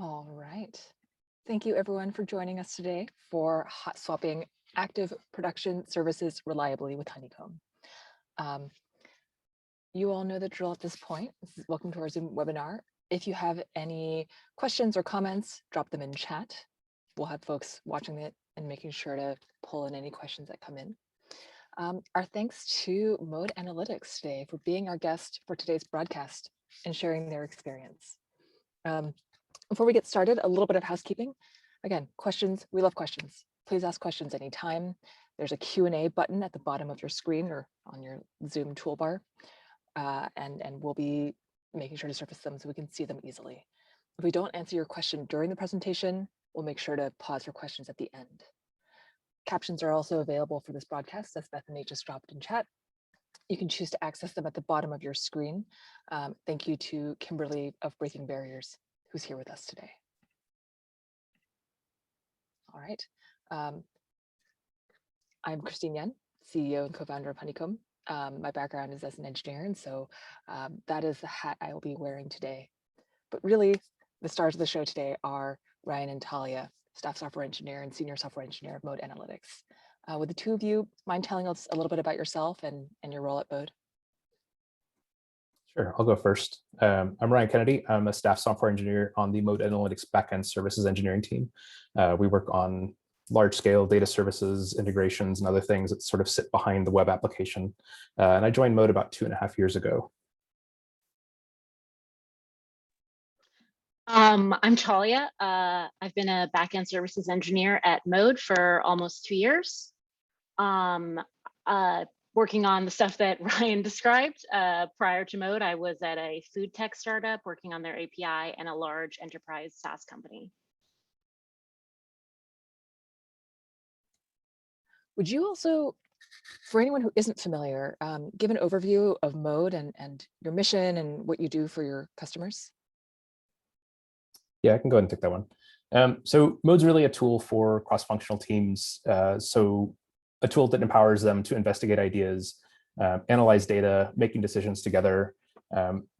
All right. Thank you everyone for joining us today for hot swapping active production services reliably with Honeycomb. Um, you all know the drill at this point. Welcome to our Zoom webinar. If you have any questions or comments, drop them in chat. We'll have folks watching it and making sure to pull in any questions that come in. Our thanks to Mode Analytics today for being our guest for today's broadcast and sharing their experience. Before we get started, a little bit of housekeeping. Again, questions, we love questions. Please ask questions anytime. There's a Q&A button at the bottom of your screen or on your Zoom toolbar, and we'll be making sure to surface them so we can see them easily. If we don't answer your question during the presentation, we'll make sure to pause for questions at the end. Captions are also available for this broadcast, as Bethany just dropped in chat. You can choose to access them at the bottom of your screen. Thank you to Kimberly of Breaking Barriers, who's here with us today. All right. I'm Christine Yen, CEO and co-founder of Honeycomb. My background is as an engineer, and so that is the hat I will be wearing today. But really, the stars of the show today are Ryan and Talia, staff software engineer and senior software engineer of Mode Analytics. Would the two of you mind telling us a little bit about yourself and your role at Mode? Sure, I'll go first. I'm Ryan Kennedy. I'm a staff software engineer on the Mode Analytics backend services engineering team. We work on large-scale data services, integrations, and other things that sort of sit behind the web application. And I joined Mode about 2.5 years ago. I'm Talia. I've been a backend services engineer at Mode for almost 2 years. Working on the stuff that Ryan described. Prior to Mode, I was at a food tech startup working on their API and a large enterprise SaaS company. Would you also, for anyone who isn't familiar, give an overview of Mode and your mission and what you do for your customers? Yeah, I can go ahead and take that one. So Mode's really a tool for cross-functional teams. So a tool that empowers them to investigate ideas, analyze data, making decisions together.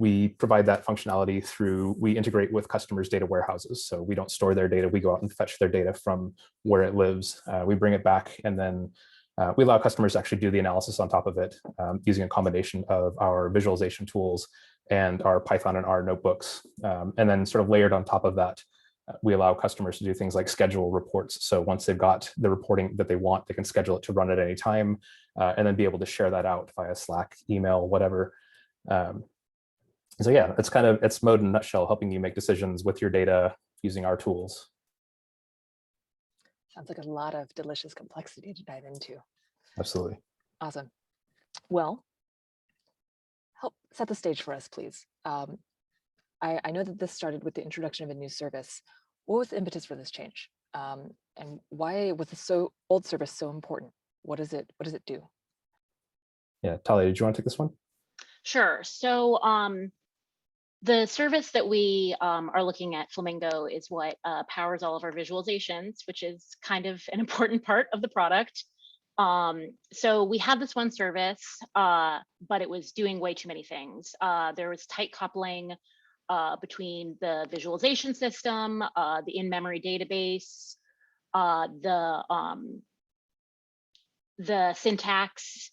We provide that functionality through, we integrate with customers' data warehouses. So we don't store their data, we go out and fetch their data from where it lives. We bring it back, and then we allow customers to actually do the analysis on top of it using a combination of our visualization tools and our Python and R notebooks. And then sort of layered on top of that, we allow customers to do things like schedule reports. So once they've got the reporting that they want, they can schedule it to run at any time, and then be able to share that out via Slack, email, whatever. So yeah, it's Mode in a nutshell, helping you make decisions with your data using our tools. Sounds like a lot of delicious complexity to dive into. Absolutely. Awesome. Well, help set the stage for us, please. I know that this started with the introduction of a new service. What was the impetus for this change? And why was the old service so important? What does it do? Yeah, Talia, did you want to take this one? Sure. So the service that we are looking at, Flamingo, is what powers all of our visualizations, which is kind of an important part of the product. So we had this one service, but it was doing way too many things. There was tight coupling between the visualization system, the in-memory database, the syntax,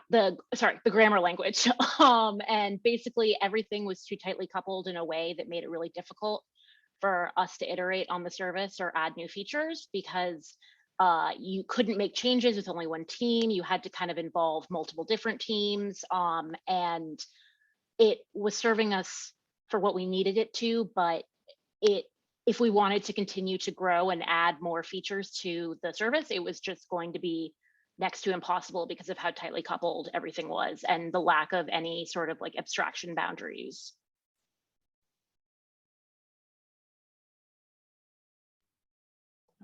the grammar language. And basically everything was too tightly coupled in a way that made it really difficult for us to iterate on the service or add new features, because you couldn't make changes with only one team. You had to kind of involve multiple different teams, and it was serving us for what we needed it to, but if we wanted to continue to grow and add more features to the service, it was just going to be next to impossible because of how tightly coupled everything was and the lack of any sort of like abstraction boundaries.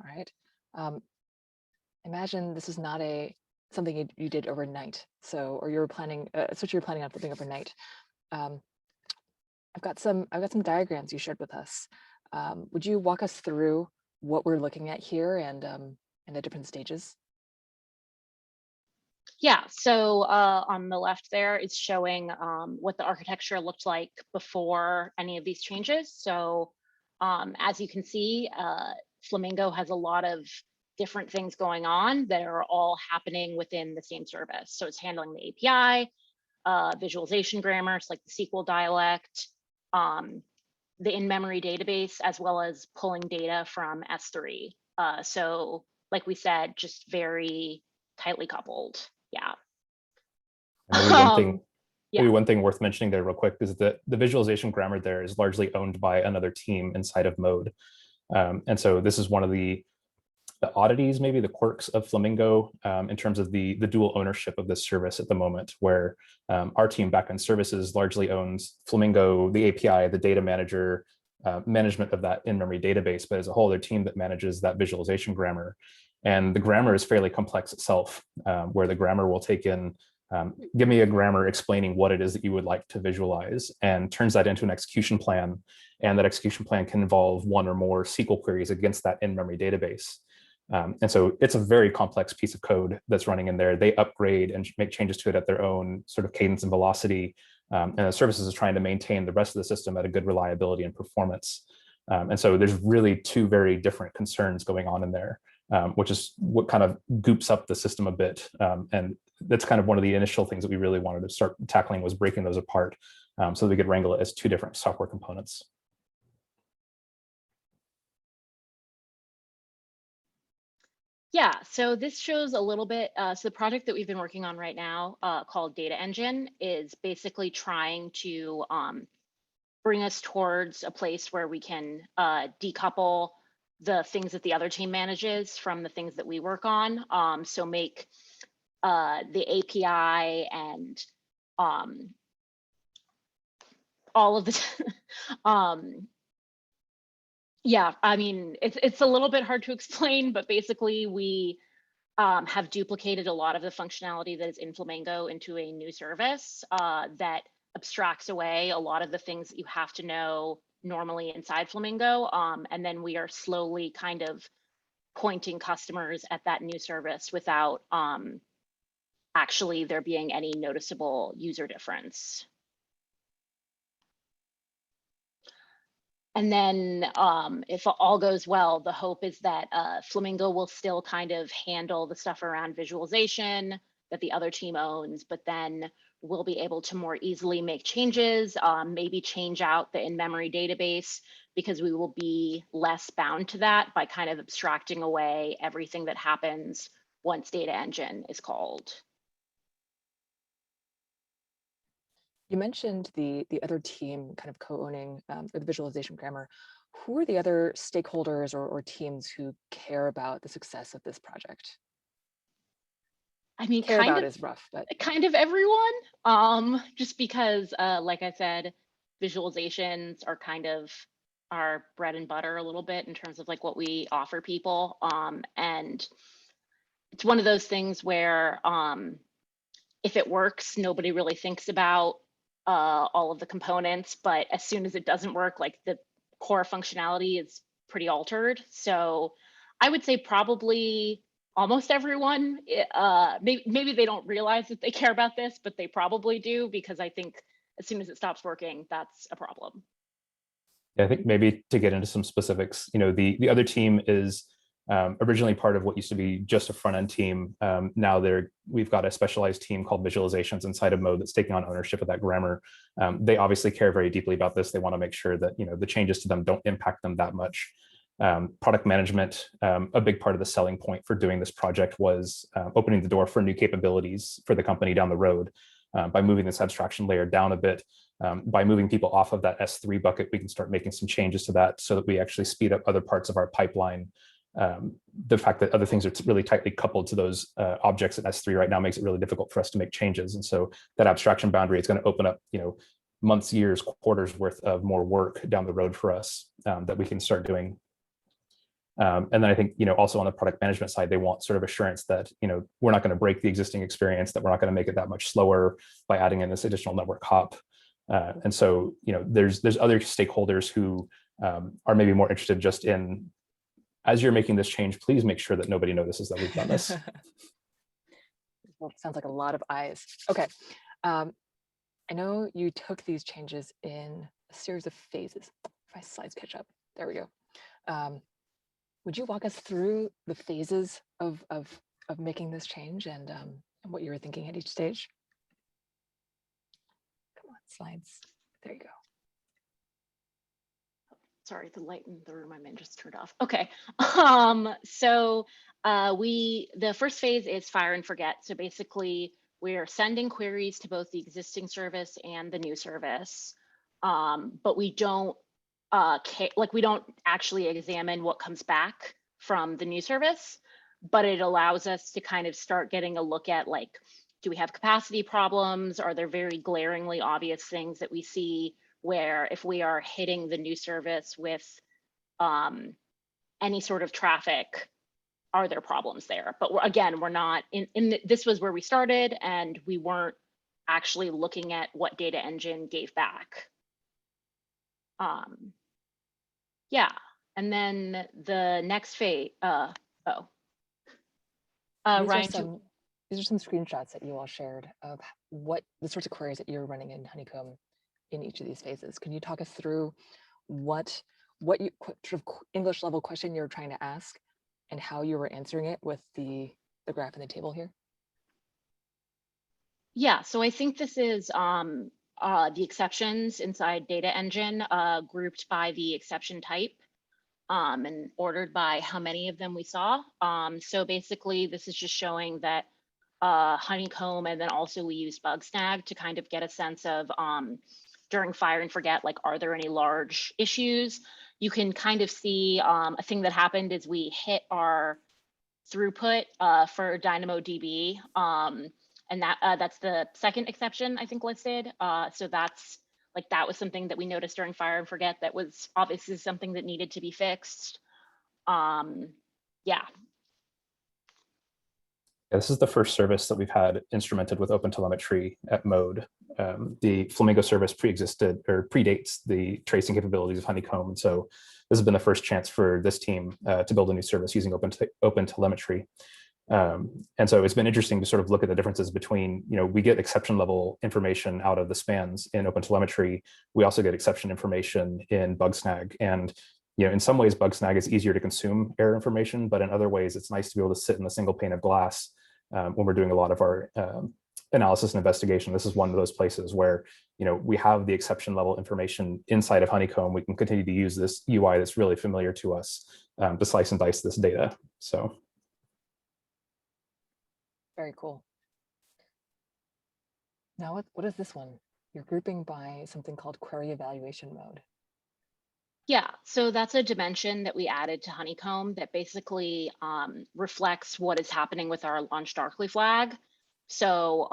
All right. Imagine this is not something you did overnight. So, or you were planning, switch you were planning on flipping overnight. I've got some diagrams you shared with us. Would you walk us through what we're looking at here and the different stages? Yeah, so on the left there, it's showing what the architecture looked like before any of these changes. So As you can see, Flamingo has a lot of different things going on that are all happening within the same service. So it's handling the API, visualization grammars like the SQL dialect, the in-memory database, as well as pulling data from S3. So like we said, just very tightly coupled. Yeah. And maybe one thing, Yeah. maybe one thing worth mentioning there real quick is that the visualization grammar there is largely owned by another team inside of Mode. And so this is one of the oddities, maybe the quirks of Flamingo in terms of the dual ownership of this service at the moment, where our team backend services largely owns Flamingo, the API, the data manager, management of that in-memory database, but as a whole, their team that manages that visualization grammar. And the grammar is fairly complex itself, where the grammar will take in, give me a grammar explaining what it is that you would like to visualize, and turns that into an execution plan. And that execution plan can involve one or more SQL queries against that in-memory database. And so it's a very complex piece of code that's running in there. They upgrade and make changes to it at their own sort of cadence and velocity. And the services is trying to maintain the rest of the system at a good reliability and performance. And so there's really two very different concerns going on in there, which is what kind of goops up the system a bit. And that's kind of one of the initial things that we really wanted to start tackling, was breaking those apart so that we could wrangle it as two different software components. Yeah, so this shows a little bit, so the project that we've been working on right now called Data Engine is basically trying to bring us towards a place where we can decouple the things that the other team manages from the things that we work on. So make the API and all of the, yeah, I mean, it's a little bit hard to explain, but basically we have duplicated a lot of the functionality that is in Flamingo into a new service that abstracts away a lot of the things that you have to know normally inside Flamingo. And then we are slowly kind of pointing customers at that new service without actually there being any noticeable user difference. And then if all goes well, the hope is that Flamingo will still kind of handle the stuff around visualization that the other team owns, but then we'll be able to more easily make changes, maybe change out the in-memory database, because we will be less bound to that by kind of abstracting away everything that happens once Data Engine is called. You mentioned the other team kind of co-owning the visualization grammar. Who are the other stakeholders or teams who care about the success of this project? I mean, care about is rough, but kind of everyone. Just because, like I said, visualizations are kind of our bread and butter a little bit in terms of like what we offer people. And it's one of those things where if it works, nobody really thinks about all of the components, but as soon as it doesn't work, like the core functionality is pretty altered. So I would say probably almost everyone, maybe they don't realize that they care about this, but they probably do, because I think as soon as it stops working, that's a problem. Yeah, I think maybe to get into some specifics, you know, the other team is originally part of what used to be just a front-end team. Now we've got a specialized team called Visualizations inside of Mode that's taking on ownership of that grammar. They obviously care very deeply about this. They want to make sure that, you know, the changes to them don't impact them that much. Product management, a big part of the selling point for doing this project was opening the door for new capabilities for the company down the road. By moving this abstraction layer down a bit, by moving people off of that S3 bucket, we can start making some changes to that so that we actually speed up other parts of our pipeline. The fact that other things are really tightly coupled to those objects in S3 right now makes it really difficult for us to make changes. And so that abstraction boundary is going to open up, you know, months, years, quarters worth of more work down the road for us that we can start doing. And then I think, you know, also on the product management side, they want sort of assurance that, you know, we're not going to break the existing experience, that we're not going to make it that much slower by adding in this additional network hop. And so, you know, there's other stakeholders who are maybe more interested just in, as you're making this change, please make sure that nobody notices that we've done this. Well, sounds like a lot of eyes. Okay. I know you took these changes in a series of phases. If my slides catch up. There we go. Would you walk us through the phases of making this change and what you were thinking at each stage? Come on, slides. There you go. Sorry, the light in the room I'm in just turned off. Okay. So the first phase is fire and forget. So basically, we're sending queries to both the existing service and the new service, but we don't we don't actually examine what comes back from the new service, but it allows us to kind of start getting a look at, like, do we have capacity problems? Are there very glaringly obvious things that we see where if we are hitting the new service with any sort of traffic, are there problems there? But again, we're not this was where we started, and we weren't actually looking at what data engine gave back. Yeah, and then the next phase, Ryan. These are some screenshots that you all shared of what the sorts of queries that you're running in Honeycomb in each of these phases. Can you talk us through what you sort of English level question you're trying to ask and how you were answering it with the graph in the table here? Yeah, so I think this is the exceptions inside data engine grouped by the exception type and ordered by how many of them we saw. So basically, this is just showing that Honeycomb, and then also we use Bugsnag to kind of get a sense of during fire and forget, like, are there any large issues? You can kind of see a thing that happened is we hit our throughput for DynamoDB, and that's the second exception I think listed. So that's like, that was something that we noticed during fire and forget that was obviously something that needed to be fixed. Yeah. This is the first service that we've had instrumented with OpenTelemetry at Mode. The Flamingo service pre-existed or predates the tracing capabilities of Honeycomb. And so this has been the first chance for this team to build a new service using OpenTelemetry. And so it's been interesting to sort of look at the differences between, we get exception level information out of the spans in OpenTelemetry. We also get exception information in Bugsnag. And in some ways, Bugsnag is easier to consume error information, but in other ways, it's nice to be able to sit in a single pane of glass when we're doing a lot of our analysis and investigation. This is one of those places where we have the exception level information inside of Honeycomb. We can continue to use this UI that's really familiar to us to slice and dice this data. So very cool. Now, what is this one? You're grouping by something called query evaluation mode. Yeah, so that's a dimension that we added to Honeycomb that basically reflects what is happening with our launch darkly flag. So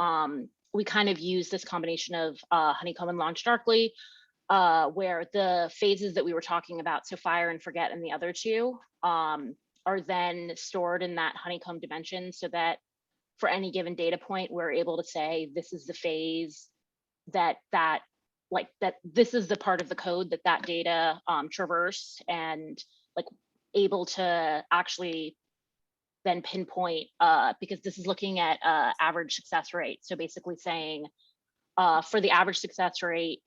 we kind of use this combination of Honeycomb and launch darkly, where the phases that we were talking about, so fire and forget and the other two, are then stored in that Honeycomb dimension, so that for any given data point, we're able to say, this is the phase that this is the part of the code that data traverse, and like able to actually then pinpoint, because this is looking at average success rate. So basically saying for the average success rate,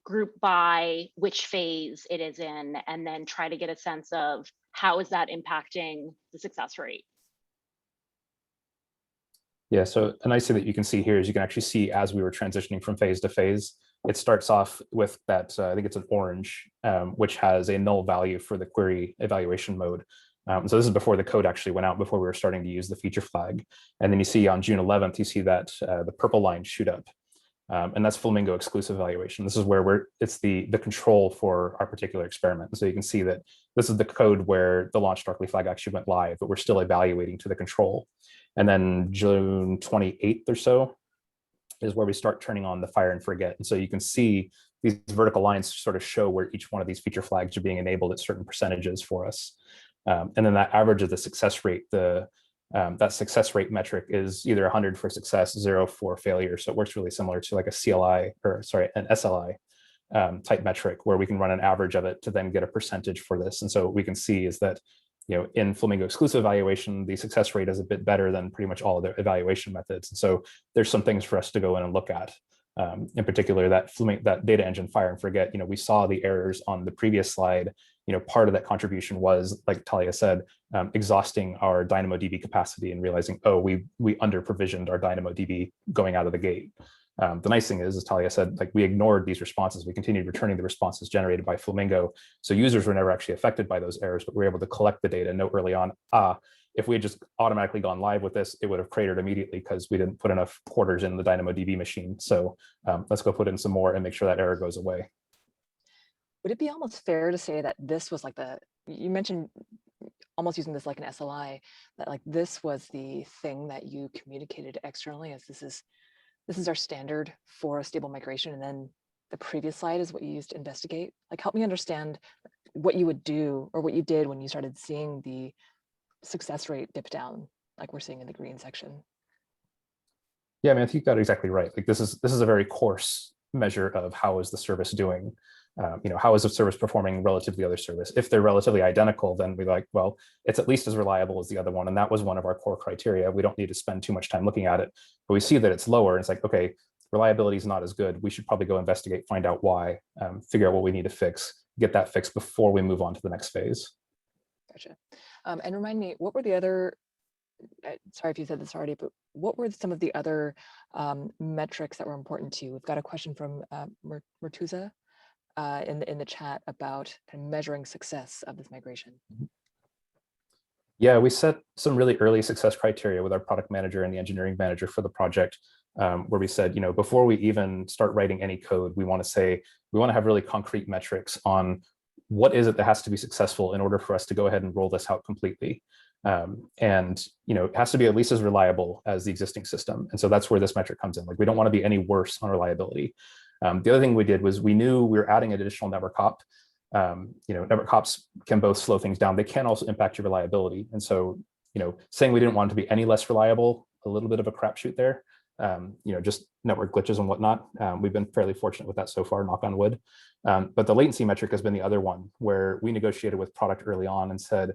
group by which phase it is in, and then try to get a sense of how is that impacting the success rate. Yeah, so a nice thing that you can see here is you can actually see as we were transitioning from phase to phase, it starts off with that, I think it's an orange, which has a null value for the query evaluation mode. So this is before the code actually went out, before we were starting to use the feature flag. And then you see on June 11th, you see that the purple line shoot up. And that's Flamingo exclusive evaluation. This is where it's the control for our particular experiment. And so you can see that this is the code where the launch darkly flag actually went live, but we're still evaluating to the control. And then June 28th or so is where we start turning on the fire and forget. And so you can see these vertical lines sort of show where each one of these feature flags are being enabled at certain percentages for us. And then that average of the success rate, that success rate metric is either 100 for success, 0 for failure. So it works really similar to like an SLI type metric, where we can run an average of it to then get a percentage for this. And so what we can see is that, in Flamingo exclusive evaluation, the success rate is a bit better than pretty much all of the evaluation methods. And so there's some things for us to go in and look at. In particular, that data engine fire and forget, we saw the errors on the previous slide. Part of that contribution was, like Talia said, exhausting our DynamoDB capacity and realizing, oh, we under provisioned our DynamoDB going out of the gate. The nice thing is, as Talia said, like we ignored these responses. We continued returning the responses generated by Flamingo. So users were never actually affected by those errors, but we were able to collect the data and know early on, if we had just automatically gone live with this, it would have cratered immediately because we didn't put enough quarters in the DynamoDB machine. So let's go put in some more and make sure that error goes away. Would it be almost fair to say that this was like you mentioned almost using this like an SLI, that like this was the thing that you communicated externally as this is our standard for a stable migration, and then the previous slide is what you used to investigate? Like, help me understand what you would do or what you did when you started seeing the success rate dip down, like we're seeing in the green section. Yeah, I mean, I think you got it exactly right. Like this is a very coarse measure of how is the service doing. How is the service performing relative to the other service? If they're relatively identical, then we're like, well, it's at least as reliable as the other one. And that was one of our core criteria. We don't need to spend too much time looking at it, but we see that it's lower. And it's like, okay, reliability is not as good. We should probably go investigate, find out why, figure out what we need to fix, get that fixed before we move on to the next phase. Gotcha. And remind me, what were the other, sorry if you said this already, but what were some of the other metrics that were important to you? We've got a question from Mertuza in the chat about kind of measuring success of this migration. Yeah, we set some really early success criteria with our product manager and the engineering manager for the project, where we said, before we even start writing any code, we want to have really concrete metrics on what is it that has to be successful in order for us to go ahead and roll this out completely. And it has to be at least as reliable as the existing system. And so that's where this metric comes in. Like, we don't want to be any worse on reliability. The other thing we did was we knew we were adding an additional network hop. Network hops can both slow things down. They can also impact your reliability. And so, saying we didn't want it to be any less reliable, a little bit of a crapshoot there. Just network glitches and whatnot. We've been fairly fortunate with that so far, knock on wood. But the latency metric has been the other one where we negotiated with product early on and said,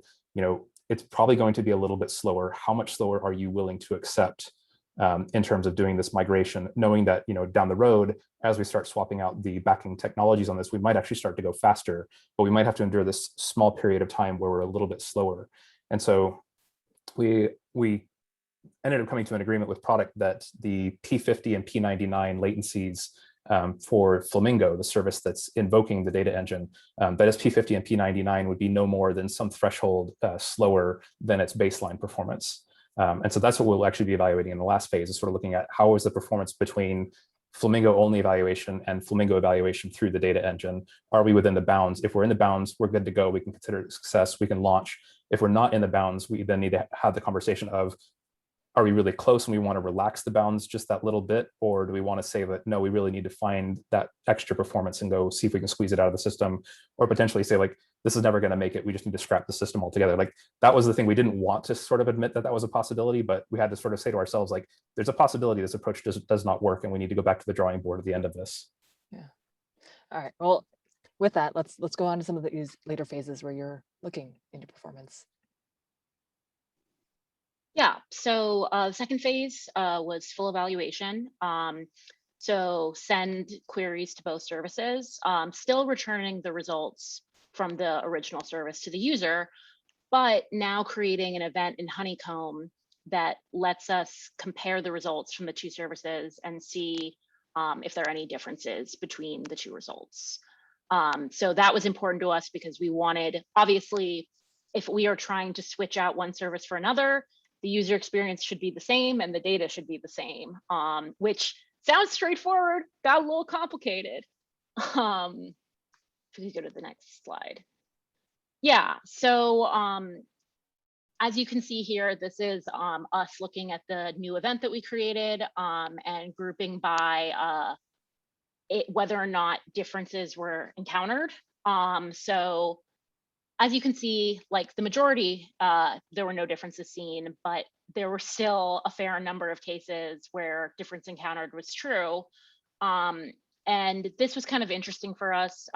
it's probably going to be a little bit slower. How much slower are you willing to accept in terms of doing this migration, knowing that, down the road, as we start swapping out the backing technologies on this, we might actually start to go faster, but we might have to endure this small period of time where we're a little bit slower. And so we ended up coming to an agreement with product that the P50 and P99 latencies for Flamingo, the service that's invoking the data engine, that is P50 and P99 would be no more than some threshold slower than its baseline performance. And so that's what we'll actually be evaluating in the last phase, is sort of looking at how is the performance between Flamingo only evaluation and Flamingo evaluation through the data engine. Are we within the bounds? If we're in the bounds, we're good to go. We can consider it a success. We can launch. If we're not in the bounds, we then need to have the conversation of, are we really close and we want to relax the bounds just that little bit? Or do we want to say that, no, we really need to find that extra performance and go see if we can squeeze it out of the system, or potentially say, like, this is never going to make it. We just need to scrap the system altogether. Like, that was the thing. We didn't want to sort of admit that that was a possibility, but we had to sort of say to ourselves, like, there's a possibility this approach does not work, and we need to go back to the drawing board at the end of this. Yeah. All right. Well, with that, let's go on to some of these later phases where you're looking into performance. Yeah, so the second phase was full evaluation. So send queries to both services, still returning the results from the original service to the user, but now creating an event in Honeycomb that lets us compare the results from the two services and see if there are any differences between the two results. So that was important to us because we wanted, obviously, if we are trying to switch out one service for another, the user experience should be the same and the data should be the same, which sounds straightforward, got a little complicated. If we go to the next slide. Yeah, so as you can see here, this is us looking at the new event that we created and grouping by whether or not differences were encountered. So as you can see, like the majority, there were no differences seen, but there were still a fair number of cases where difference encountered was true. And this was kind of interesting for us.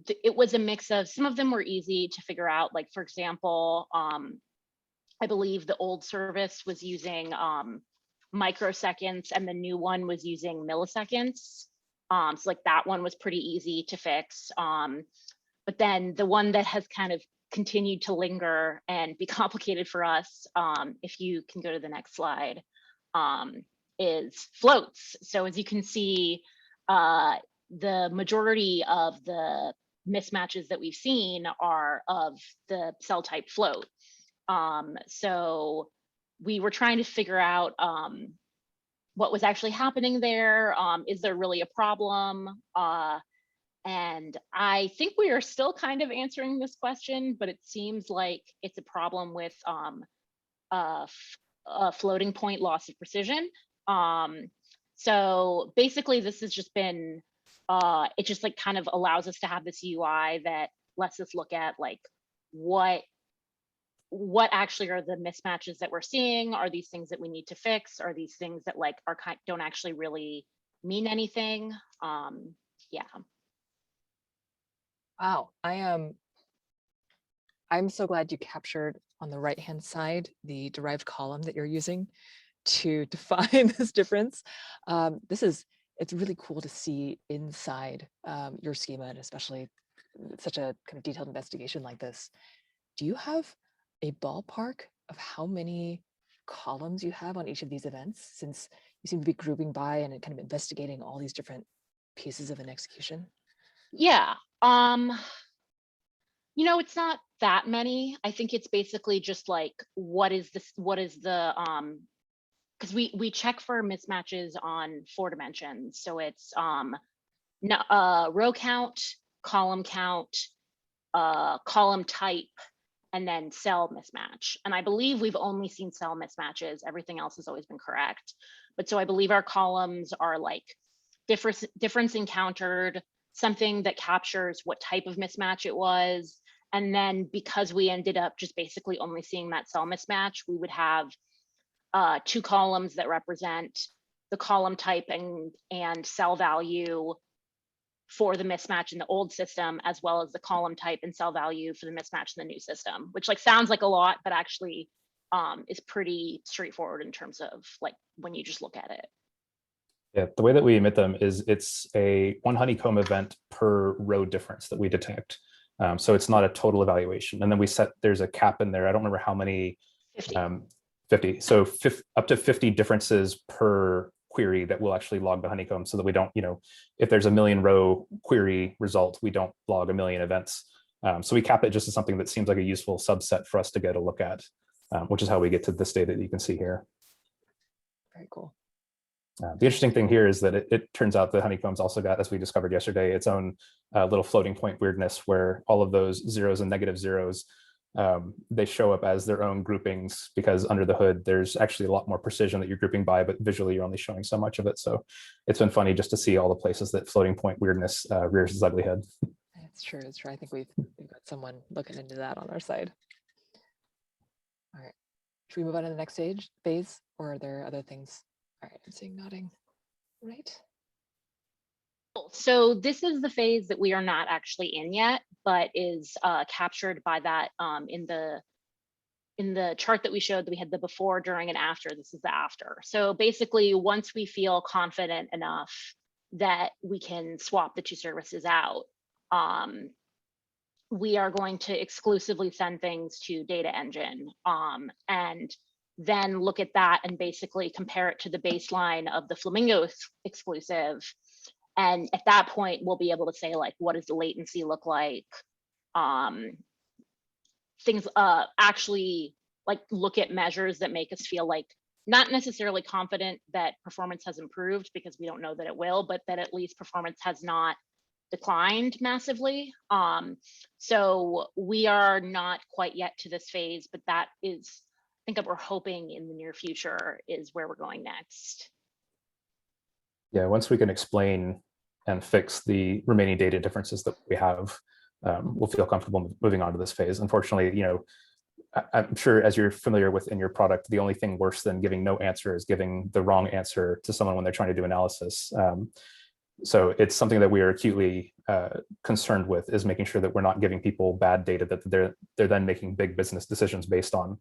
It was a mix of, some of them were easy to figure out. Like, for example, I believe the old service was using microseconds, and the new one was using milliseconds. So like that one was pretty easy to fix. But then the one that has kind of continued to linger and be complicated for us, if you can go to the next slide, is floats. So as you can see, the majority of the mismatches that we've seen are of the cell type float. So we were trying to figure out what was actually happening there. Is there really a problem? And I think we are still kind of answering this question, but it seems like it's a problem with floating point loss of precision. So basically this has just been, it just like kind of allows us to have this UI that lets us look at like what actually are the mismatches that we're seeing? Are these things that we need to fix? Are these things that like are don't actually really mean anything? Yeah. Wow, I'm so glad you captured on the right-hand side the derived column that you're using to define this difference. It's really cool to see inside your schema, and especially such a kind of detailed investigation like this. Do you have a ballpark of how many columns you have on each of these events, since you seem to be grouping by and kind of investigating all these different pieces of an execution? Yeah. You know, it's not that many. I think it's basically just like what is the because we check for mismatches on 4 dimensions. So it's row count, column type, and then cell mismatch. And I believe we've only seen cell mismatches. Everything else has always been correct. But so I believe our columns are like difference encountered, something that captures what type of mismatch it was. And then because we ended up just basically only seeing that cell mismatch, we would have 2 columns that represent the column type and cell value for the mismatch in the old system, as well as the column type and cell value for the mismatch in the new system, which like sounds like a lot, but actually is pretty straightforward in terms of like when you just look at it. Yeah, the way that we emit them is it's a 1 honeycomb event per row difference that we detect. So it's not a total evaluation. And then we set, there's a cap in there. I don't remember how many. 50. 50. So up to 50 differences per query that will actually log the honeycomb, so that we don't, if there's a 1,000,000 row query result, we don't log 1,000,000 events. So we cap it just as something that seems like a useful subset for us to get a look at, which is how we get to this data that you can see here. Very cool. The interesting thing here is that it turns out that honeycombs also got, as we discovered yesterday, its own little floating point weirdness, where all of those zeros and negative zeros, they show up as their own groupings, because under the hood, there's actually a lot more precision that you're grouping by, but visually you're only showing so much of it. So it's been funny just to see all the places that floating point weirdness rears its ugly head. It's true. It's true. I think we've got someone looking into that on our side. All right. Should we move on to the next phase, or are there other things? All right, I'm seeing nodding. Right. So this is the phase that we are not actually in yet, but is captured by that in the chart that we showed, that we had the before, during, and after. This is the after. So basically, once we feel confident enough that we can swap the 2 services out, we are going to exclusively send things to data engine, and then look at that and basically compare it to the baseline of the Flamingo exclusive. And at that point, we'll be able to say, like, what does the latency look like? Things actually like look at measures that make us feel like not necessarily confident that performance has improved, because we don't know that it will, but that at least performance has not declined massively. So we are not quite yet to this phase, but that is, I think, that we're hoping in the near future is where we're going next. Yeah, once we can explain and fix the remaining data differences that we have, we'll feel comfortable moving on to this phase. Unfortunately, I'm sure, as you're familiar with in your product, the only thing worse than giving no answer is giving the wrong answer to someone when they're trying to do analysis. So it's something that we are acutely concerned with is making sure that we're not giving people bad data that they're then making big business decisions based on.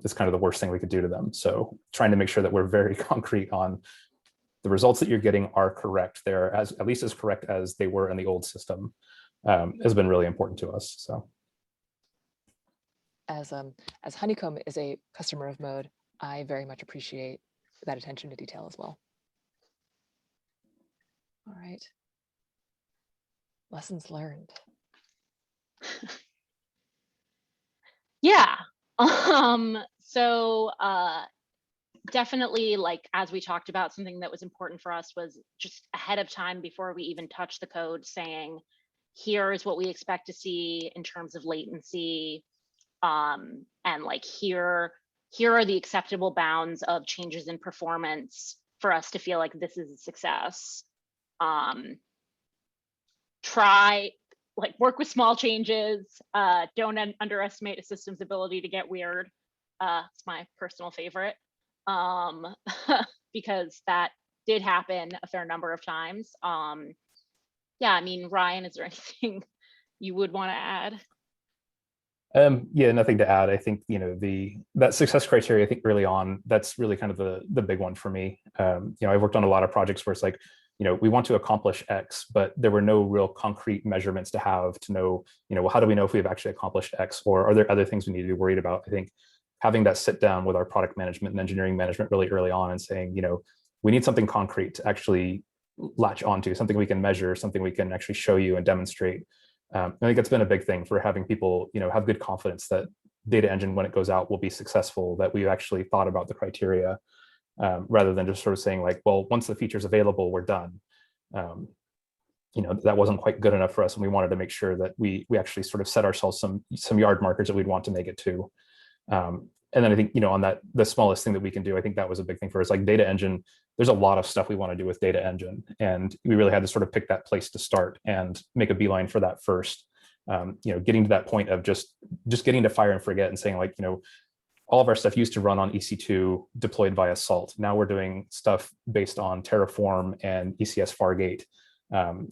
It's kind of the worst thing we could do to them. So trying to make sure that we're very concrete on the results that you're getting are correct. They're at least as correct as they were in the old system, has been really important to us. So As Honeycomb is a customer of Mode, I very much appreciate that attention to detail as well. All right. Lessons learned. Yeah. So definitely, like, as we talked about, something that was important for us was just ahead of time, before we even touch the code, saying, here is what we expect to see in terms of latency. And like, here are the acceptable bounds of changes in performance for us to feel like this is a success. Try, like, work with small changes. Don't underestimate a system's ability to get weird. It's my personal favorite, because that did happen a fair number of times. Yeah, I mean, Ryan, is there anything you would want to add? Yeah, nothing to add. I think, that success criteria, I think early on, that's really kind of the big one for me. I've worked on a lot of projects where it's like, we want to accomplish X, but there were no real concrete measurements to have to know, well, how do we know if we've actually accomplished X, or are there other things we need to be worried about? I think having that sit down with our product management and engineering management really early on and saying, we need something concrete to actually latch onto, something we can measure, something we can actually show you and demonstrate. I think that's been a big thing for having people, have good confidence that data engine, when it goes out, will be successful, that we've actually thought about the criteria, rather than just sort of saying like, well, once the feature's available, we're done. That wasn't quite good enough for us, and we wanted to make sure that we actually sort of set ourselves some yard markers that we'd want to make it to. And then I think, on that, the smallest thing that we can do, I think that was a big thing for us. Like data engine, there's a lot of stuff we want to do with data engine, and we really had to sort of pick that place to start and make a beeline for that first. Getting to that point of just getting to fire and forget and saying like, all of our stuff used to run on EC2 deployed via Salt. Now we're doing stuff based on Terraform and ECS Fargate.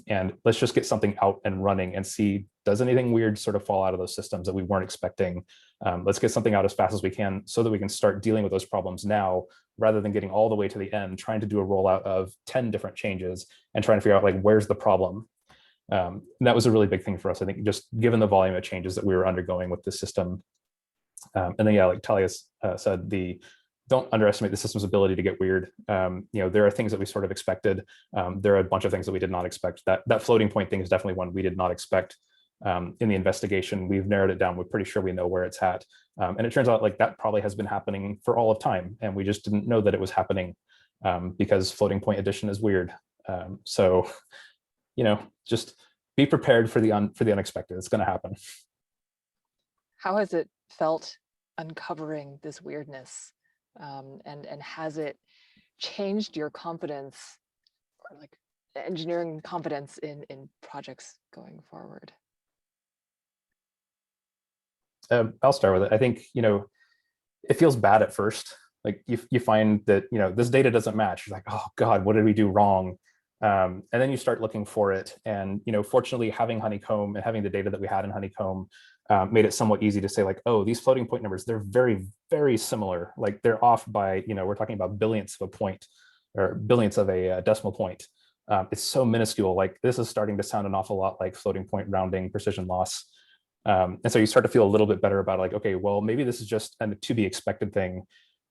And let's just get something out and running and see, does anything weird sort of fall out of those systems that we weren't expecting? Let's get something out as fast as we can so that we can start dealing with those problems now, rather than getting all the way to the end, trying to do a rollout of 10 different changes and trying to figure out like, where's the problem? And that was a really big thing for us, I think, just given the volume of changes that we were undergoing with the system. And then, yeah, like Talia said, don't underestimate the system's ability to get weird. There are things that we sort of expected. There are a bunch of things that we did not expect. That floating point thing is definitely one we did not expect. In the investigation, we've narrowed it down. We're pretty sure we know where it's at. And it turns out like that probably has been happening for all of time. And we just didn't know that it was happening, because floating point addition is weird. So, just be prepared for the unexpected. It's going to happen. How has it felt uncovering this weirdness? And has it changed your confidence, or like engineering confidence in projects going forward? I'll start with it. I think, it feels bad at first. Like you find that, this data doesn't match. You're like, oh God, what did we do wrong? And then you start looking for it. And, fortunately, having Honeycomb and having the data that we had in Honeycomb made it somewhat easy to say like, oh, these floating point numbers, they're very, very similar. Like they're off by, we're talking about billionths of a point, or billionths of a decimal point. It's so minuscule. Like this is starting to sound an awful lot like floating point rounding precision loss. And so you start to feel a little bit better about like, okay, well, maybe this is just a to be expected thing.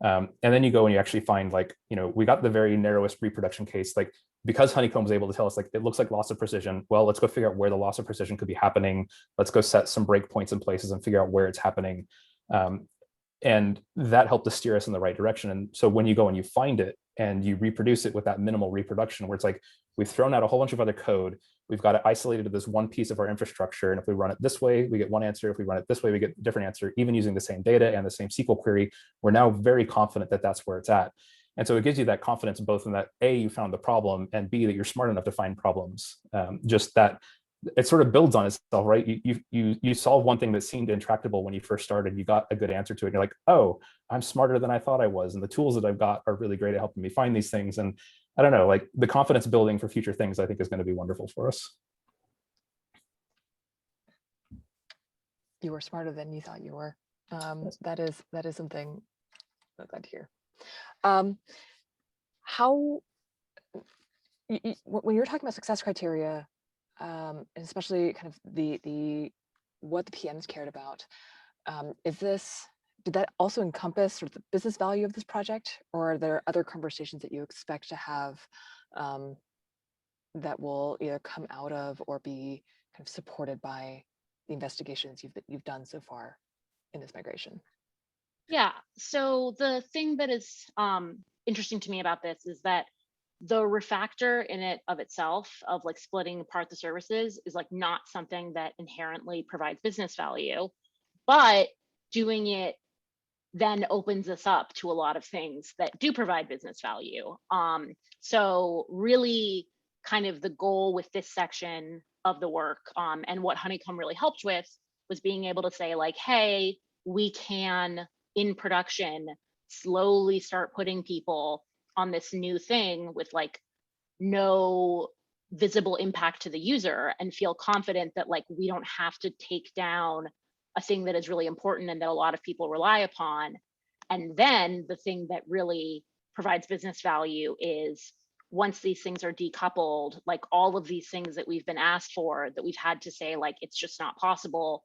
And then you go and you actually find like, we got the very narrowest reproduction case, like because Honeycomb was able to tell us like, it looks like loss of precision. Well, let's go figure out where the loss of precision could be happening. Let's go set some breakpoints in places and figure out where it's happening. And that helped to steer us in the right direction. And so when you go and you find it and you reproduce it with that minimal reproduction, where it's like, we've thrown out a whole bunch of other code, we've got it isolated to this one piece of our infrastructure. And if we run it this way, we get one answer. If we run it this way, we get a different answer, even using the same data and the same SQL query. We're now very confident that that's where it's at. And so it gives you that confidence both in that A, you found the problem, and B, that you're smart enough to find problems. Just that it sort of builds on itself, right? You solve one thing that seemed intractable when you first started, you got a good answer to it. And you're like, oh, I'm smarter than I thought I was. And the tools that I've got are really great at helping me find these things. And I don't know, like the confidence building for future things, I think is going to be wonderful for us. You were smarter than you thought you were. Yes. That is something I'm glad to hear. How when you're talking about success criteria, and especially kind of the what the PMs cared about, did that also encompass sort of the business value of this project, or are there other conversations that you expect to have that will either come out of or be kind of supported by the investigations you've done so far in this migration? Yeah. So the thing that is interesting to me about this is that the refactor in it of itself of like splitting apart the services is like not something that inherently provides business value, but doing it then opens us up to a lot of things that do provide business value. So really kind of the goal with this section of the work and what Honeycomb really helped with was being able to say like, hey, we can in production slowly start putting people on this new thing with like no visible impact to the user and feel confident that like we don't have to take down a thing that is really important and that a lot of people rely upon. And then the thing that really provides business value is once these things are decoupled, like all of these things that we've been asked for that we've had to say like it's just not possible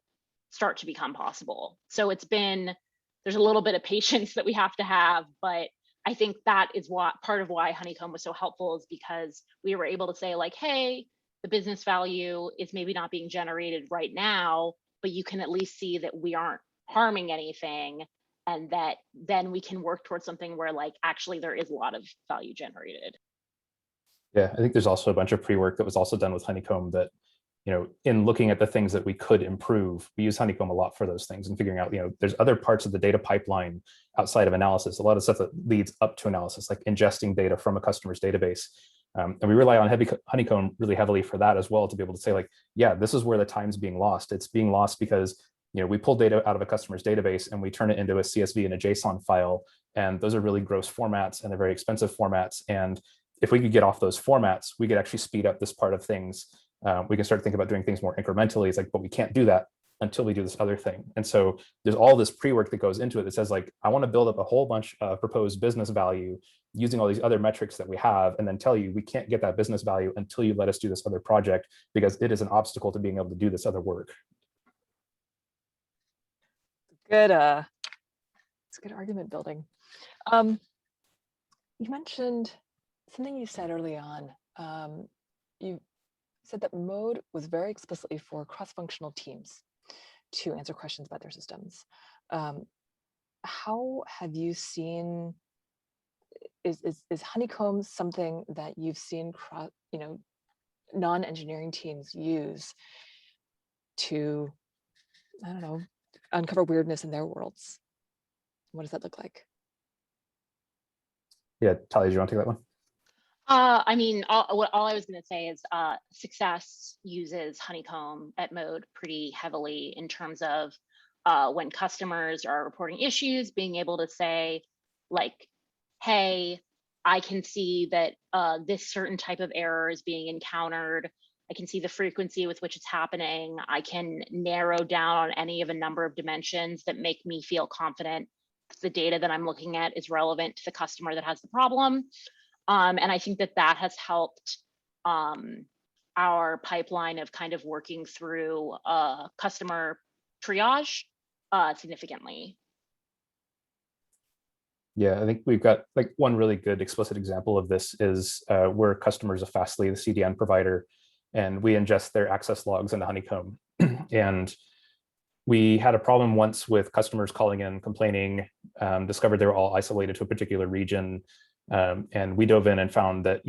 start to become possible. So there's a little bit of patience that we have to have, but I think that is what part of why Honeycomb was so helpful is because we were able to say like, hey, the business value is maybe not being generated right now, but you can at least see that we aren't harming anything and that then we can work towards something where like actually there is a lot of value generated. Yeah, I think there's also a bunch of pre-work that was also done with Honeycomb that, in looking at the things that we could improve, we use Honeycomb a lot for those things and figuring out, there's other parts of the data pipeline outside of analysis, a lot of stuff that leads up to analysis, like ingesting data from a customer's database. And we rely on Honeycomb really heavily for that as well, to be able to say like, yeah, this is where the time's being lost. It's being lost because, we pull data out of a customer's database and we turn it into a CSV and a JSON file. And those are really gross formats and they're very expensive formats. And if we could get off those formats, we could actually speed up this part of things. We can start to think about doing things more incrementally. It's like, but we can't do that until we do this other thing. And so there's all this pre-work that goes into it that says like, I want to build up a whole bunch of proposed business value using all these other metrics that we have, and then tell you we can't get that business value until you let us do this other project because it is an obstacle to being able to do this other work. Good, it's good argument building. You mentioned something you said early on. You said that mode was very explicitly for cross-functional teams to answer questions about their systems. How have you seen, is Honeycomb something that you've seen non-engineering teams use to, I don't know, uncover weirdness in their worlds? What does that look like? Yeah, Talia, do you want to take that one? I mean, all I was going to say is Success uses Honeycomb at Mode pretty heavily in terms of when customers are reporting issues, being able to say like, hey, I can see that this certain type of error is being encountered. I can see the frequency with which it's happening. I can narrow down on any of a number of dimensions that make me feel confident the data that I'm looking at is relevant to the customer that has the problem. And I think that has helped our pipeline of kind of working through customer triage significantly. Yeah, I think we've got like one really good explicit example of this is we're customers of Fastly, the CDN provider, and we ingest their access logs into Honeycomb. And we had a problem once with customers calling in, complaining, discovered they were all isolated to a particular region. And we dove in and found that,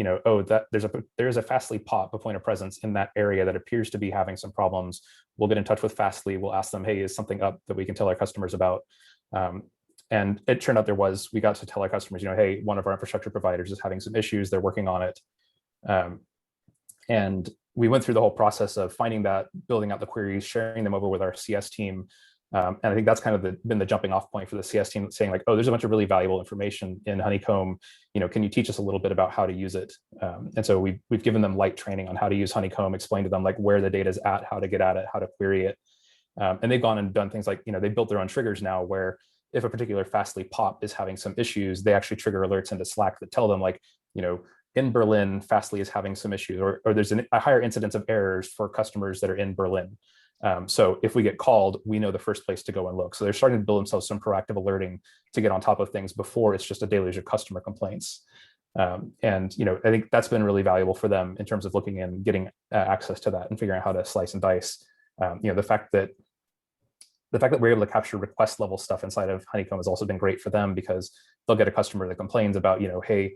there's a Fastly POP, a point of presence in that area that appears to be having some problems. We'll get in touch with Fastly. We'll ask them, hey, is something up that we can tell our customers about? And it turned out we got to tell our customers, hey, one of our infrastructure providers is having some issues. They're working on it. And we went through the whole process of finding that, building out the queries, sharing them over with our CS team. And I think that's kind of been the jumping off point for the CS team, saying like, oh, there's a bunch of really valuable information in Honeycomb. Can you teach us a little bit about how to use it? And so we've given them light training on how to use Honeycomb, explained to them like where the data is at, how to get at it, how to query it. And they've gone and done things like, they built their own triggers now where if a particular Fastly POP is having some issues, they actually trigger alerts into Slack that tell them like, in Berlin, Fastly is having some issues, or there's a higher incidence of errors for customers that are in Berlin. So if we get called, we know the first place to go and look. So they're starting to build themselves some proactive alerting to get on top of things before it's just a deluge of customer complaints. And I think that's been really valuable for them in terms of looking and getting access to that and figuring out how to slice and dice. The fact that we're able to capture request level stuff inside of Honeycomb has also been great for them, because they'll get a customer that complains about, hey,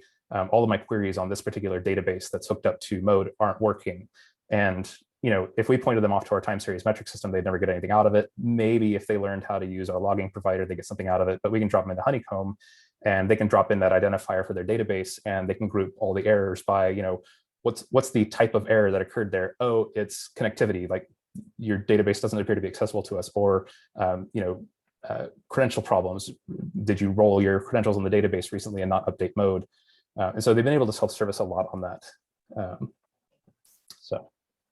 all of my queries on this particular database that's hooked up to Mode aren't working. And if we pointed them off to our time series metric system, they'd never get anything out of it. Maybe if they learned how to use our logging provider, they get something out of it, but we can drop them into Honeycomb and they can drop in that identifier for their database and they can group all the errors by, what's the type of error that occurred there? Oh, it's connectivity, like your database doesn't appear to be accessible to us, or credential problems. Did you roll your credentials on the database recently and not update Mode? And so they've been able to self-service a lot on that. So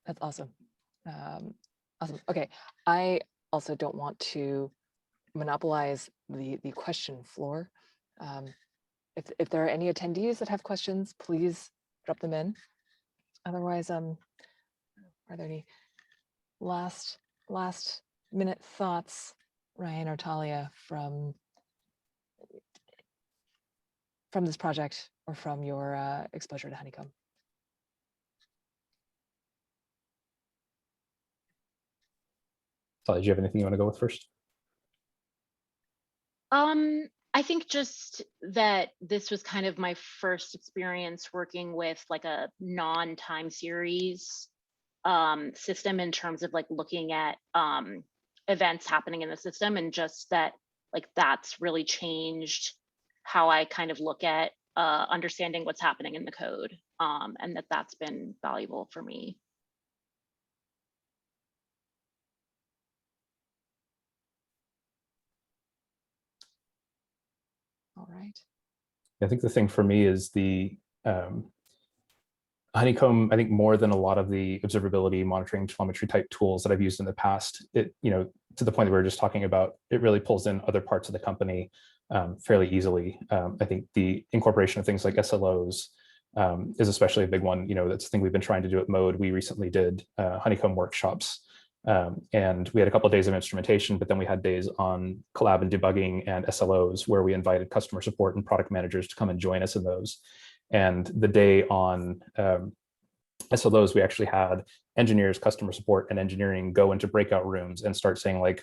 that's awesome. Awesome. Okay, I also don't want to monopolize the question floor. If there are any attendees that have questions, please drop them in. Otherwise, are there any last minute thoughts, Ryan or Talia, from this project or from your exposure to Honeycomb? Talia, do you have anything you want to go with first? I think just that this was kind of my first experience working with like a non-time series system in terms of like looking at events happening in the system, and just that like that's really changed how I kind of look at understanding what's happening in the code, and that's been valuable for me. All right. I think the thing for me is the Honeycomb, I think more than a lot of the observability monitoring telemetry type tools that I've used in the past, it, to the point that we were just talking about, it really pulls in other parts of the company fairly easily. I think the incorporation of things like SLOs is especially a big one. That's the thing we've been trying to do at Mode. We recently did Honeycomb workshops, and we had a couple of days of instrumentation, but then we had days on collab and debugging and SLOs where we invited customer support and product managers to come and join us in those. And the day on SLOs, we actually had engineers, customer support, and engineering go into breakout rooms and start saying like,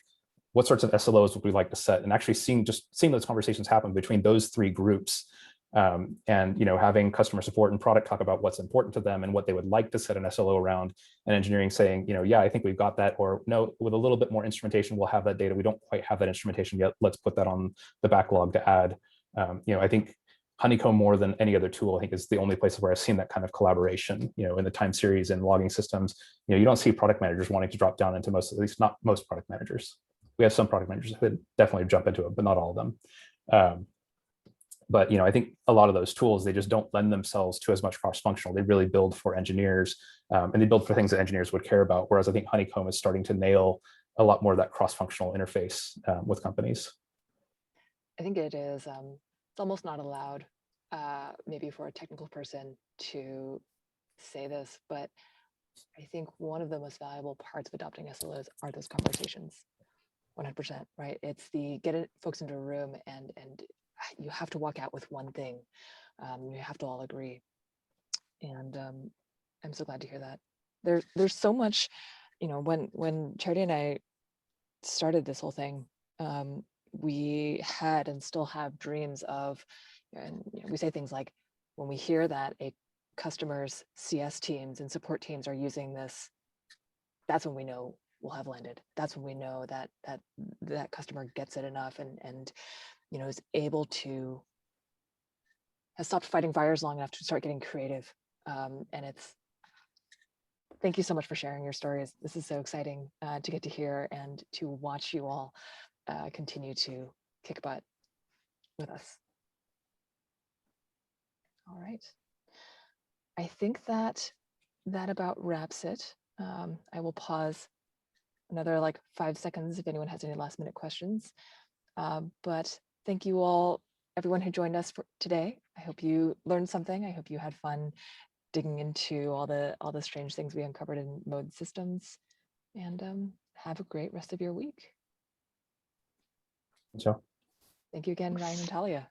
what sorts of SLOs would we like to set? And actually seeing those conversations happen between those three groups, and having customer support and product talk about what's important to them and what they would like to set an SLO around, and engineering saying, yeah, I think we've got that, or no, with a little bit more instrumentation, we'll have that data. We don't quite have that instrumentation yet. Let's put that on the backlog to add. I think Honeycomb, more than any other tool, I think is the only place where I've seen that kind of collaboration, in the time series and logging systems. You don't see product managers wanting to drop down into most, at least not most product managers. We have some product managers who definitely jump into it, but not all of them. But I think a lot of those tools, they just don't lend themselves to as much cross-functional. They really build for engineers, and they build for things that engineers would care about. Whereas I think Honeycomb is starting to nail a lot more of that cross-functional interface with companies. I think it is. It's almost not allowed, maybe for a technical person to say this, but I think one of the most valuable parts of adopting SLOs are those conversations. 100%, right? It's the folks into a room and you have to walk out with one thing. You have to all agree. And I'm so glad to hear that. There's so much, when Charity and I started this whole thing, we had and still have dreams of, and we say things like, when we hear that a customer's CS teams and support teams are using this, that's when we know we'll have landed. That's when we know that that customer gets it enough and is able to, has stopped fighting fires long enough to start getting creative. And thank you so much for sharing your stories. This is so exciting to get to hear and to watch you all continue to kick butt with us. All right. I think that about wraps it. I will pause another like 5 seconds if anyone has any last minute questions. But thank you all, everyone who joined us for today. I hope you learned something. I hope you had fun digging into all the strange things we uncovered in mode systems. And have a great rest of your week. So. Thank you again, Ryan and Talia.